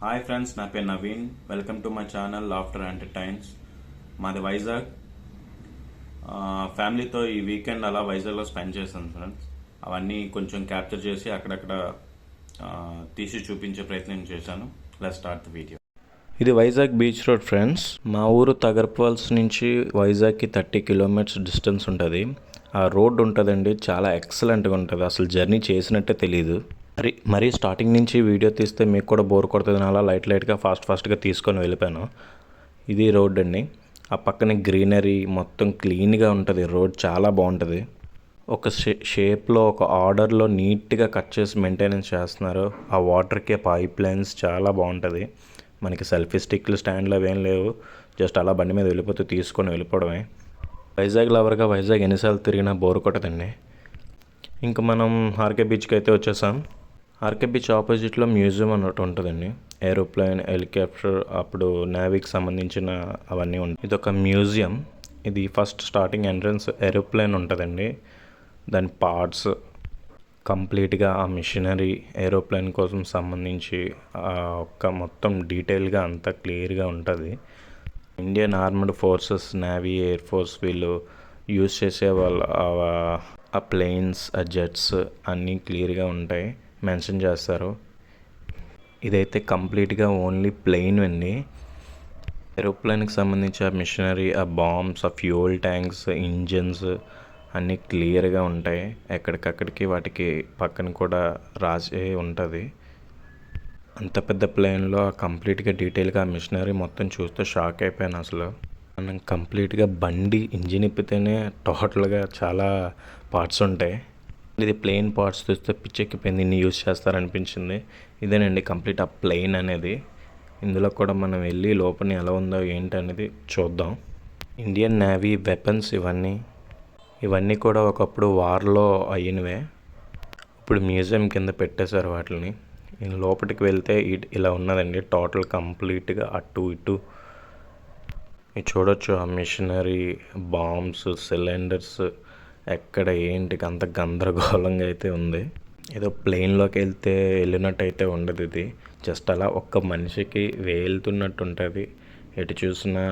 Hi friends, నా పేరు Naveen. Welcome to my channel laughter entertains. మాది వైజాగ్. ఫ్యామిలీతో ఈ వీకెండ్ అలా వైజాగ్లో స్పెండ్ చేశాను ఫ్రెండ్స్. అవన్నీ కొంచెం క్యాప్చర్ చేసి అక్కడక్కడ తీసి చూపించే ప్రయత్నం చేశాను. Let's start the video. ఇది వైజాగ్ బీచ్ రోడ్ ఫ్రెండ్స్. మా ఊరు తగర్పల్స్ నుంచి వైజాగ్కి 30 కిలోమీటర్స్ డిస్టెన్స్ ఉంటుంది. ఆ రోడ్ ఉంటుందండి, చాలా ఎక్సలెంట్గా ఉంటుంది. అసలు జర్నీ చేసినట్టే తెలీదు. మరీ స్టార్టింగ్ నుంచి వీడియో తీస్తే మీకు కూడా బోర్ కొడుతుంది. అలా లైట్గా ఫాస్ట్గా తీసుకొని వెళ్ళిపోయాను. ఇది రోడ్ అండి. ఆ పక్కన గ్రీనరీ మొత్తం క్లీన్గా ఉంటుంది. రోడ్ చాలా బాగుంటుంది. ఒక షేప్లో ఒక ఆర్డర్లో నీట్గా కట్ చేసి మెయింటెనెన్స్ చేస్తున్నారు. ఆ వాటర్కి పైప్ లైన్స్ చాలా బాగుంటుంది. మనకి సెల్ఫీ స్టిక్లు స్టాండ్లు అవేం లేవు. జస్ట్ అలా బండి మీద వెళ్ళిపోతే తీసుకొని వెళ్ళిపోవడమే. వైజాగ్ లవర్గా వైజాగ్ ఎన్నిసార్లు తిరిగినా బోర్ కొట్టదండి. ఇంకా మనం ఆర్కే బీచ్కి అయితే వచ్చేసాం. ఆర్కే బీచ్ ఆపోజిట్లో మ్యూజియం అన్నట్టు ఉంటుందండి. ఏరోప్లేన్, హెలికాప్టర్, అప్పుడు నేవీకి సంబంధించిన అవన్నీ ఉంటాయి. ఇది ఒక మ్యూజియం. ఇది ఫస్ట్ స్టార్టింగ్ ఎంట్రన్స్ ఏరోప్లేన్ ఉంటుందండి. దాని పార్ట్స్ కంప్లీట్గా ఆ మిషనరీ ఏరోప్లేన్ కోసం సంబంధించి ఒక్క మొత్తం డీటెయిల్గా అంతా క్లియర్గా ఉంటుంది. Indian armed forces, navy, air force వీళ్ళు యూజ్ చేసే వాళ్ళ ఆ ప్లేన్స్, ఆ జెట్స్ అన్నీ క్లియర్గా ఉంటాయి, మెన్షన్ చేస్తారు. ఇదైతే కంప్లీట్గా ఓన్లీ ప్లెయిన్ అండి. ఏరోప్లేన్కి సంబంధించి ఆ మిషనరీ, ఆ బాంబ్స్, ఆ ఫ్యూయల్ ట్యాంక్స్, ఇంజిన్స్ అన్నీ క్లియర్గా ఉంటాయి. ఎక్కడికక్కడికి వాటికి పక్కన కూడా రాసి ఉంటుంది. అంత పెద్ద ప్లేన్లో కంప్లీట్గా డీటెయిల్గా ఆ మిషనరీ మొత్తం చూస్తే షాక్ అయిపోయాను. అసలు మనం కంప్లీట్గా బండి ఇంజిన్ ఇప్పితేనే టోటల్గా చాలా పార్ట్స్ ఉంటాయి. ఇది ప్లెయిన్ పార్ట్స్ చూస్తే పిచ్చెక్కిపోయింది. ఇన్ని యూజ్ చేస్తారనిపించింది. ఇదేనండి కంప్లీట్ ఆ ప్లెయిన్ అనేది. ఇందులో కూడా మనం వెళ్ళి లోపల ఎలా ఉందో ఏంటి అనేది చూద్దాం. ఇండియన్ నేవీ వెపన్స్ ఇవన్నీ కూడా ఒకప్పుడు వార్లో అయినవే. ఇప్పుడు మ్యూజియం కింద పెట్టేశారు వాటిని. లోపలికి వెళ్తే ఇలా ఉన్నదండి టోటల్ కంప్లీట్గా అటు ఇటు చూడొచ్చు. ఆ మిషనరీ, బాంబ్స్, సిలిండర్స్ ఎక్కడ ఏంటికి అంత గందరగోళంగా అయితే ఉంది. ఏదో ప్లేన్లోకి వెళ్ళినట్టు అయితే ఉండదు. ఇది జస్ట్ అలా ఒక్క మనిషికి వెళ్తున్నట్టు ఉంటుంది. ఎటు చూసినా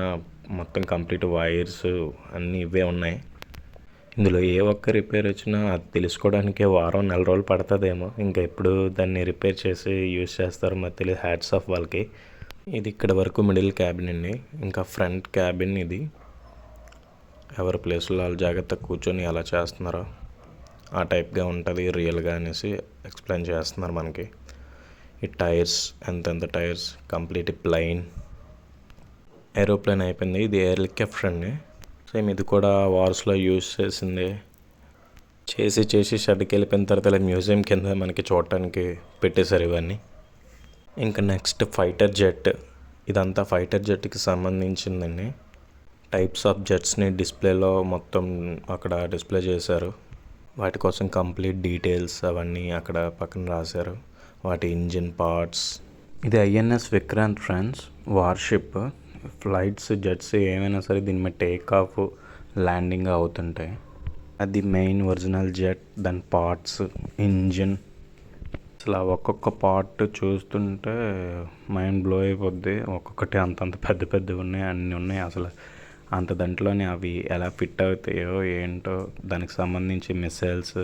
మొత్తం కంప్లీట్ వైర్స్ అన్నీ ఇవే ఉన్నాయి. ఇందులో ఏ ఒక్క రిపేర్ వచ్చినా అది తెలుసుకోవడానికే వారం నెల రోజులు పడుతుందేమో. ఇంకా ఎప్పుడు దాన్ని రిపేర్ చేసి యూజ్ చేస్తారో మరి తెలియదు. హ్యాట్స్ ఆఫ్ వాళ్ళకి. ఇది ఇక్కడ వరకు మిడిల్ క్యాబిన్ అండి. ఇంకా ఫ్రంట్ క్యాబిన్ ఇది. ఎవరి ప్లేస్లో వాళ్ళు జాగ్రత్తగా కూర్చొని ఎలా చేస్తున్నారో ఆ టైప్గా ఉంటుంది రియల్గా అనేసి ఎక్స్ప్లెయిన్ చేస్తున్నారు మనకి. ఈ టైర్స్ ఎంత టైర్స్ కంప్లీట్ ప్లెయిన్. ఏరోప్లేన్ అయిపోయింది. ఇది హెలికాప్టర్ అండి. సేమ్ ఇది కూడా వార్స్లో యూజ్ చేసింది. చేసి షెడ్కి వెళ్ళిపోయిన తర్వాత ఇలా మ్యూజియం కింద మనకి చూడటానికి పెట్టేశారు ఇవన్నీ. ఇంకా నెక్స్ట్ ఫైటర్ జెట్. ఇదంతా ఫైటర్ జెట్కి సంబంధించిందండి. టైప్స్ ఆఫ్ జెట్స్ని డిస్ప్లేలో మొత్తం అక్కడ డిస్ప్లే చేశారు. వాటి కోసం కంప్లీట్ డీటెయిల్స్ అవన్నీ అక్కడ పక్కన రాశారు. వాటి ఇంజిన్ పార్ట్స్. ఇది INS Vikrant friends, worship. Flights, jets ఏమైనా సరే దీని మీద టేక్ ఆఫ్, ల్యాండింగ్ అవుతుంటాయి. అది మెయిన్ ఒరిజినల్ జెట్. దాని పార్ట్స్, ఇంజిన్, అసలు ఒక్కొక్క పార్ట్ చూస్తుంటే మైండ్ బ్లో అయిపోద్ది. ఒక్కొక్కటి అంతంత పెద్దవి ఉన్నాయి, అన్నీ ఉన్నాయి. అసలు అంత దాంట్లోనే అవి ఎలా ఫిట్ అవుతాయో ఏంటో. దానికి సంబంధించి మిసైల్స్,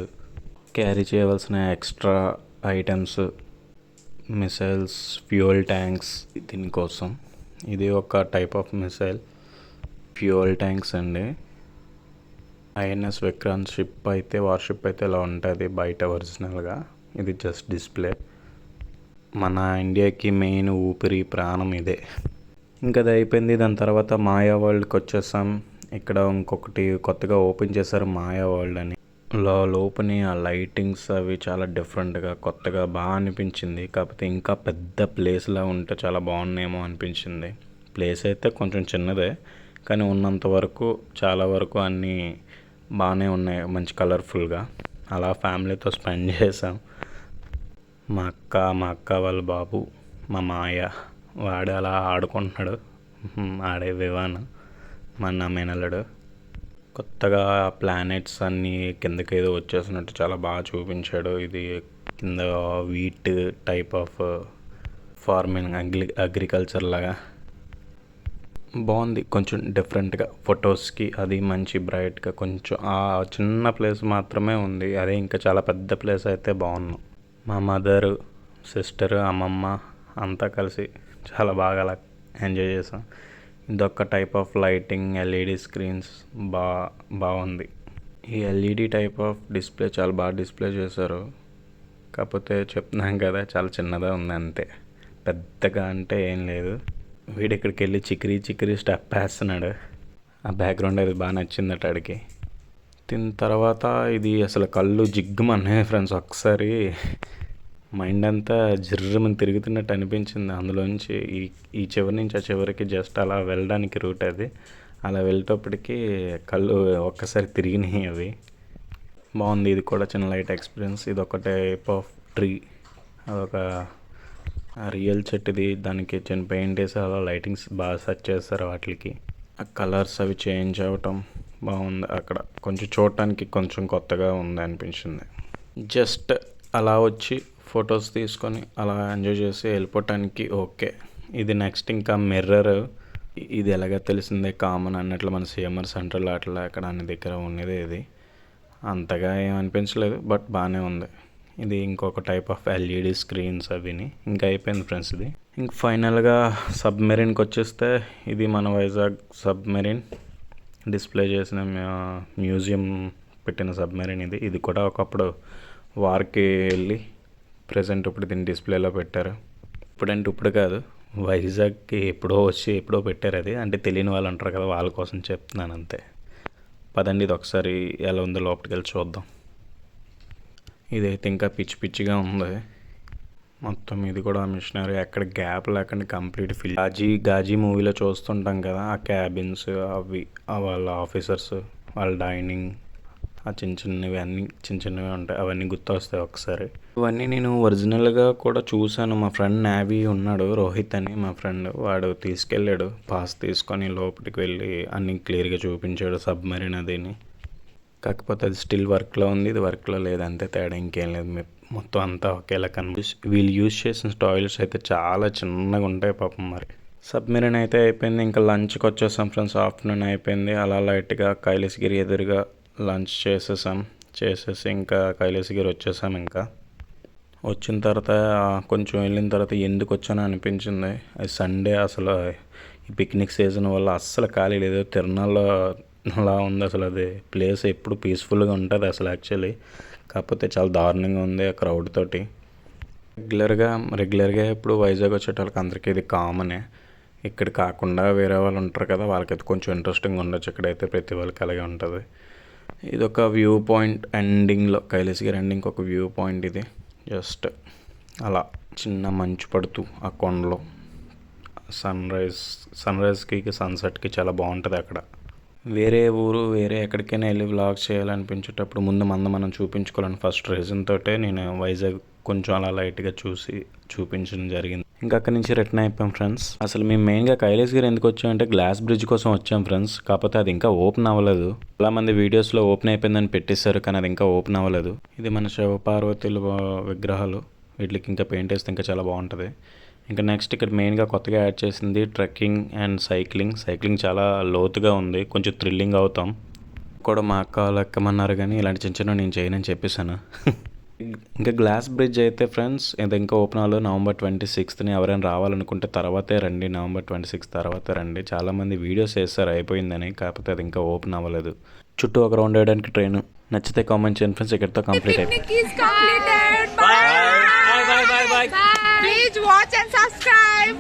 క్యారీ చేయవలసిన extra items, missiles, fuel tanks. దీనికోసం ఇది ఒక type of missile. Fuel tanks అండి. ఐఎన్ఎస్ విక్రాంత్ షిప్ అయితే, వార్షిప్ అయితే ఇలా ఉంటుంది బయట ఒరిజినల్గా. ఇది జస్ట్ డిస్ప్లే. మన ఇండియాకి మెయిన్ ఊపిరి, ప్రాణం ఇదే. ఇంకా అది అయిపోయింది. దాని తర్వాత మాయా వరల్డ్కి వచ్చేసాం. ఇక్కడ ఇంకొకటి కొత్తగా ఓపెన్ చేశారు, మాయా వరల్డ్ అని. లోపల ఆ లైటింగ్స్ అవి చాలా డిఫరెంట్గా కొత్తగా బాగా అనిపించింది. కాకపోతే ఇంకా పెద్ద ప్లేస్లా ఉంటే చాలా బాగున్నాయేమో అనిపించింది. ప్లేస్ అయితే కొంచెం చిన్నదే, కానీ ఉన్నంత వరకు చాలా వరకు అన్నీ బాగానే ఉన్నాయి, మంచి కలర్ఫుల్గా. అలా ఫ్యామిలీతో స్పెండ్ చేసాం. మా అక్క వాళ్ళ బాబు, మా మాయ, వాడు అలా ఆడుకుంటున్నాడు. ఆడే వివాన్, మా మేనల్లుడు. కొత్తగా ప్లానెట్స్ అన్నీ కిందకి ఏదో వచ్చేసినట్టు చాలా బాగా చూపించాడు. ఇది కింద wheat type of farming agriculture లాగా బాగుంది. కొంచెం డిఫరెంట్గా ఫొటోస్కి అది మంచి బ్రైట్గా కొంచెం ఆ చిన్న ప్లేస్ మాత్రమే ఉంది. అదే ఇంకా చాలా పెద్ద ప్లేస్ అయితే బాగున్నాం. మా మదరు, సిస్టర్, అమ్మమ్మ అంతా కలిసి చాలా బాగా అలా ఎంజాయ్ చేసాం. ఇదొక type of lighting, LED screens బాగుంది. ఈ ఎల్ఈడి టైప్ ఆఫ్ డిస్ప్లే చాలా బాగా డిస్ప్లే చేశారు. కాకపోతే చెప్తున్నాం కదా, చాలా చిన్నగా ఉంది అంతే, పెద్దగా అంటే ఏం లేదు. వీడు ఇక్కడికి వెళ్ళి చిక్రీ స్టెప్ వేస్తున్నాడు. ఆ బ్యాక్గ్రౌండ్ అది బాగా నచ్చిందట ఆడికి. తిన్న తర్వాత ఇది అసలు కళ్ళు జిగ్గుమన్నాయి ఫ్రెండ్స్. ఒకసారి మైండ్ అంతా జిర్రమని తిరుగుతున్నట్టు అనిపించింది. అందులోంచి ఈ చివరి నుంచి ఆ చివరికి జస్ట్ అలా వెళ్ళడానికి రూట్ అది. అలా వెళ్ళేటప్పటికి కళ్ళు ఒక్కసారి తిరిగినాయి అవి. బాగుంది. ఇది కూడా చిన్న లైట్ ఎక్స్పీరియన్స్. ఇది ఒక టైప్ ఆఫ్ ట్రీ, అదొక రియల్ చెట్టు. ఇది దానికి చిన్న పెయింట్ వేసి అలా లైటింగ్స్ బాగా సెట్ చేస్తారు. వాటికి ఆ కలర్స్ అవి చేంజ్ అవ్వటం బాగుంది. అక్కడ కొంచెం చూడటానికి కొంచెం కొత్తగా ఉంది అనిపించింది. జస్ట్ అలా వచ్చి ఫొటోస్ తీసుకొని అలా ఎంజాయ్ చేసి వెళ్ళిపోవటానికి ఓకే. ఇది నెక్స్ట్ ఇంకా మిర్రర్. ఇది ఎలాగ తెలిసిందే, కామన్ అన్నట్లు మన సిఎంఆర్ సెంట్రల్ అట్లా అక్కడ అన్ని దగ్గర ఉన్నది. ఇది అంతగా ఏం అనిపించలేదు, బట్ బాగానే ఉంది. ఇది ఇంకొక టైప్ ఆఫ్ ఎల్ఈడి స్క్రీన్స్ అవిని. ఇంకా అయిపోయింది ఫ్రెండ్స్ ఇది. ఇంక ఫైనల్గా సబ్మెరీన్కి వచ్చేస్తే ఇది మన వైజాగ్ సబ్మెరీన్ డిస్ప్లే చేసిన మ్యూజియం పెట్టిన సబ్మెరీన్ ఇది. ఇది కూడా ఒకప్పుడు వార్కి వెళ్ళి ప్రజెంట్ ఇప్పుడు దీన్ని డిస్ప్లేలో పెట్టారు. ఇప్పుడంటే ఇప్పుడు కాదు, వైజాగ్కి ఎప్పుడో వచ్చి ఎప్పుడో పెట్టారు అది. అంటే తెలియని వాళ్ళు ఉంటారు కదా, వాళ్ళ కోసం చెప్తున్నాను అంతే. పదండి ఇది ఒకసారి ఎలా ఉందో లోపలికి వెళ్ళి చూద్దాం. ఇదైతే ఇంకా పిచ్చిగా ఉంది మొత్తం. ఇది కూడా మిషనరీ, ఎక్కడ గ్యాప్ లేకుండా కంప్లీట్ ఫిల్. గాజీ మూవీలో చూస్తుంటాం కదా, ఆ క్యాబిన్స్ అవి, వాళ్ళ ఆఫీసర్స్, వాళ్ళ డైనింగ్, ఆ చిన్నవి అన్నీ చిన్నవి ఉంటాయి. అవన్నీ గుర్తొస్తాయి ఒకసారి. ఇవన్నీ నేను ఒరిజినల్గా కూడా చూశాను. మా ఫ్రెండ్ నావీ ఉన్నాడు, రోహిత్ అని మా ఫ్రెండ్. వాడు తీసుకెళ్ళాడు, పాస్ తీసుకొని లోపలికి వెళ్ళి అన్నీ క్లియర్గా చూపించాడు సబ్మెరీన్ అదిని. కాకపోతే అది స్టిల్ వర్క్లో ఉంది, ఇది వర్క్లో లేదు, అంతే తేడా, ఇంకేం లేదు. మొత్తం అంతా ఒకేలా కనిపిస్తుంది. వీళ్ళు యూజ్ చేసిన టాయిలెట్స్ అయితే చాలా చిన్నగా ఉంటాయి పాపం. మరి సబ్మెరీన్ అయితే అయిపోయింది. ఇంకా లంచ్కి వచ్చేసాం ఫ్రెండ్స్. ఆఫ్టర్నూన్ అయిపోయింది. అలా లైట్గా కైలాసగిరి ఎదురుగా లంచ్ చేసేసి ఇంకా కైలాసగిరి వచ్చేసాం. ఇంకా వచ్చిన తర్వాత కొంచెం వెళ్ళిన తర్వాత ఎందుకు వచ్చానో అనిపించింది. అది సండే, అసలు ఈ పిక్నిక్ సీజన్ వల్ల అస్సలు ఖాళీ లేదు. తిరునాళ్ళలో అలా ఉంది అసలు. అది ప్లేస్ ఎప్పుడు పీస్ఫుల్గా ఉంటుంది అసలు యాక్చువల్లీ. కాకపోతే చాలా దారుణంగా ఉంది ఆ క్రౌడ్ తోటి. రెగ్యులర్గా ఇప్పుడు వైజాగ్ వచ్చేటోళ్ళకి అందరికీ ఇది కామనే. ఇక్కడ కాకుండా వేరే వాళ్ళు ఉంటారు కదా, వాళ్ళకైతే కొంచెం ఇంట్రెస్టింగ్ ఉండొచ్చు. ఇక్కడైతే ప్రతి వాళ్ళకి అలాగే ఉంటుంది. ఇది ఒక వ్యూ పాయింట్ ఎండింగ్లో, కైలాసగిరి ఎండింగ్ ఒక వ్యూ పాయింట్ ఇది. జస్ట్ అలా చిన్న మంచు పడుతూ ఆ కొండలో సన్రైజ్కి సన్సెట్కి చాలా బాగుంటుంది అక్కడ. వేరే ఊరు వేరే ఎక్కడికైనా వెళ్ళి వ్లాగ్ చేయాలనిపించేటప్పుడు ముందు మనం చూపించుకోవాలని ఫస్ట్ రీజన్ తోటే నేను వైజాగ్ కొంచెం అలా లైట్గా చూపించడం జరిగింది. ఇంకా అక్కడి నుంచి రిటర్న్ అయిపోయాం ఫ్రెండ్స్. అసలు మేము మెయిన్గా కైలాసగిరి ఎందుకు వచ్చామంటే గ్లాస్ బ్రిడ్జ్ కోసం వచ్చాం ఫ్రెండ్స్. కాకపోతే అది ఇంకా ఓపెన్ అవ్వలేదు. చాలా మంది వీడియోస్లో ఓపెన్ అయిపోయిందని పెట్టేశారు, కానీ అది ఇంకా ఓపెన్ అవ్వలేదు. ఇది మన శివపార్వతుల విగ్రహాలు. వీటికి ఇంకా పెయింట్ వేస్తే ఇంకా చాలా బాగుంటుంది. ఇంకా నెక్స్ట్ ఇక్కడ మెయిన్గా కొత్తగా యాడ్ చేసింది ట్రెక్కింగ్ అండ్ సైక్లింగ్ చాలా లోతుగా ఉంది, కొంచెం థ్రిల్లింగ్ అవుతాం కూడా. మా అక్క వాళ్ళు ఎక్కమన్నారు, కానీ ఇలాంటి చిన్న నేను చేయనని చెప్పేశాను. ఇంకా గ్లాస్ బ్రిడ్జ్ అయితే ఫ్రెండ్స్ ఇది ఇంకా ఓపెన్ అవ్వలేదు. November 26th ఎవరైనా రావాలనుకుంటే తర్వాతే రండి, November 26 తర్వాత రండి. చాలామంది వీడియోస్ వేస్తారు అయిపోయిందని, కాకపోతే అది ఇంకా ఓపెన్ అవ్వలేదు. చుట్టూ ఒక రౌండ్ వేయడానికి ట్రైన్. నచ్చితే కామెంట్ చేయండి ఫ్రెండ్స్. ఇక్కడితో కంప్లీట్ అయిపోయింది. Please watch and subscribe.